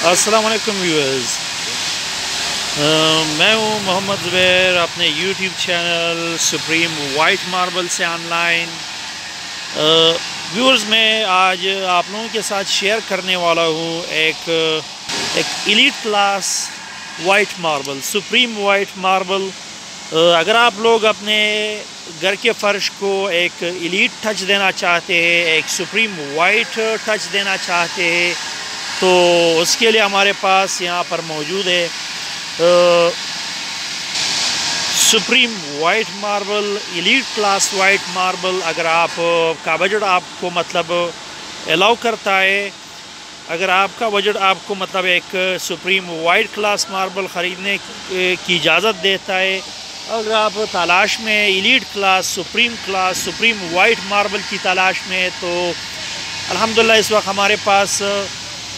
السلام علیکم ویورز، میں ہوں محمد زبیر اپنے YouTube channel supreme white marble سے آن لائن۔ ویورز، میں آج آپ لوگوں کے ساتھ شیئر کرنے والا ہوں ایک elite class white marble, supreme white marble. اگر آپ لوگ اپنے گھر کے فرش کو ایک ایلیٹ ٹچ دینا چاہتے ہیں، ایک سپریم وائٹ ٹچ دینا چاہتے ہیں، تو اس کے لیے ہمارے پاس یہاں پر موجود ہے supreme white marble, elite class white marble. اگر آپ کا بجٹ آپ کو الاؤ کرتا ہے، اگر آپ کا بجٹ آپ کو ایک سپریم وائٹ کلاس ماربل خریدنے کی اجازت دیتا ہے، اگر آپ تلاش میں elite class supreme white marble کی تلاش میں، تو الحمدللہ اس وقت ہمارے پاس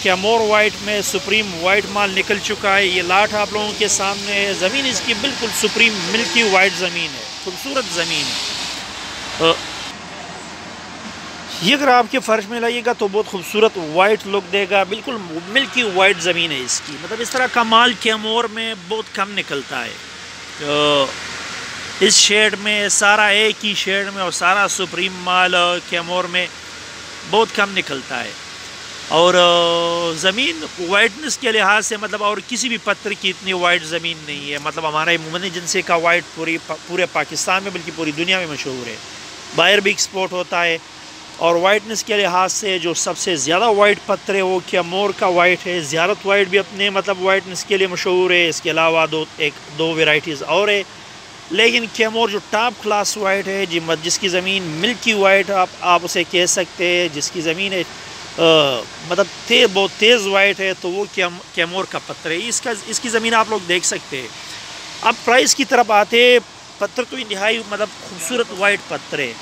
کیمور وائٹ میں سپریم وائٹ مال نکل چکا ہے۔ یہ لاٹ آپ لوگوں کے سامنے ہے۔ زمین اس کی بالکل سپریم ملکی وائٹ زمین ہے، خوبصورت زمین ہے۔ یہ اگر آپ کے فرش میں لگے گا تو بہت خوبصورت وائٹ لک دے گا، بالکل ملکی وائٹ زمین ہے اس کی۔ اس طرح کا مال کیمور میں بہت کم نکلتا ہے۔ اس شیڈ میں سارا ایک ہی شیڈ میں اور سارا سپریم مال کیمور میں بہت کم نکلتا ہے، اور زمین وائٹنس کے لحاظ سے اور کسی بھی پتھر کی اتنی وائٹ زمین نہیں ہے۔ ہمارا مومن ایجنسی کا وائٹ پورے پاکستان میں بلکہ پوری دنیا میں مشہور ہے، باہر بھی ایکسپورٹ ہوتا ہے۔ اور وائٹنس کے لحاظ سے جو سب سے زیادہ وائٹ پتھر ہے وہ کیمور کا وائٹ ہے۔ زیارت وائٹ بھی اپنے وائٹنس کے لیے مشہور ہے، اس کے علاوہ دو ویرائٹیز اور ہے، لیکن کیمور جو ٹاپ کلاس وائٹ ہے، جس کی زمین ملکی وائٹ آپ اسے کہہ سکتے ہیں، جس کی زمین ہے بہت تیز وائٹ ہے، تو وہ کیمور کا پتھر ہے۔ اس کی زمین آپ لوگ دیکھ سکتے ہیں۔ اب پرائس کی طرف آتے، پتھر تو انتہائی خوبصورت وائٹ پتھر ہے۔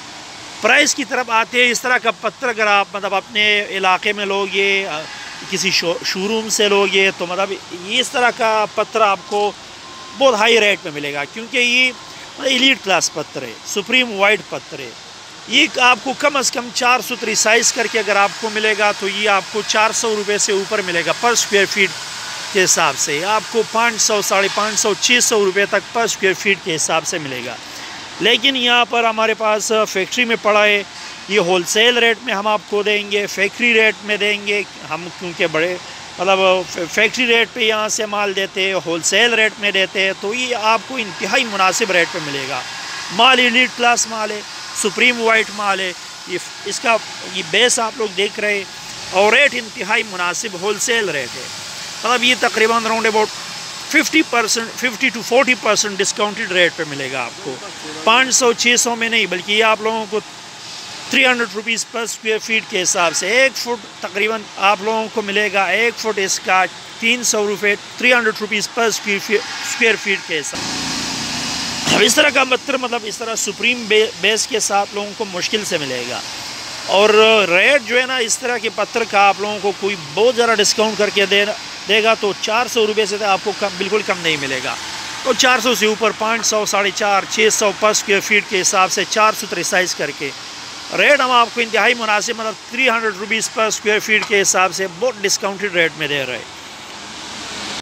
پرائس کی طرف آتے، اس طرح کا پتھر اگر آپ اپنے علاقے میں لوگے، کسی شو روم سے لوگے، تو اس طرح کا پتھر آپ کو بہت ہائی ریٹ میں ملے گا، کیونکہ یہ ایلیٹ کلاس پتھر ہے، سپریم وائٹ پتھر ہے۔ یہ آپ کو کم از کم 400 سائز کر کے اگر آپ کو ملے گا تو یہ آپ کو 400 روپے سے اوپر ملے گا پر سکوئر فیٹ کے حساب سے۔ آپ کو 500، 550، 600 روپے تک پر سکوئر فیٹ کے حساب سے ملے گا۔ لیکن یہاں پر ہمارے پاس فیکٹری میں پڑا ہے، یہ ہول سیل ریٹ میں ہم آپ کو دیں گے، فیکٹری ریٹ میں دیں گے ہم، کیونکہ بڑے فیکٹری ریٹ پہ یہاں سے مال دیتے ہیں، ہول سیل ریٹ میں دیتے ہیں، تو یہ آپ کو انتہائی مناسب ریٹ پہ ملے گا۔ مال ایلیٹ کلاس مال ہے، سپریم وائٹ مال ہے، اس کا یہ بیس آپ لوگ دیکھ رہے ہیں، اور ریٹ انتہائی مناسب ہول سیل ریٹ ہے۔ یہ تقریباً round about 50 to 40% discounted rate پہ ملے گا آپ کو، 500 600 میں نہیں، بلکہ یہ آپ لوگوں کو 300 روپیز پر سکوئر فیٹ کے حساب سے، 1 فٹ تقریباً آپ لوگوں کو ملے گا، 1 فٹ اس کا 300 روپے، 300 روپیز پر سکوئر فیٹ کے حساب سے۔ اس طرح کا پتھر اس طرح سپریم بیس کے ساتھ لوگوں کو مشکل سے ملے گا، اور ریٹ جو ہے نا اس طرح کے پتھر کا آپ لوگوں کو کوئی بہت زیادہ ڈسکاؤنٹ کر کے دے گا تو 400 روپے سے آپ کو بالکل کم نہیں ملے گا، تو 400 سے اوپر 500، 450، 600 پر سکوئر فیٹ کے حساب سے 400 سائز کر کے ریٹ ہم آپ کو انتہائی مناسب 300 روپیز پر سکوئر فیٹ کے حساب سے بہت ڈسکاؤنٹڈ ریٹ میں دے رہے ہیں۔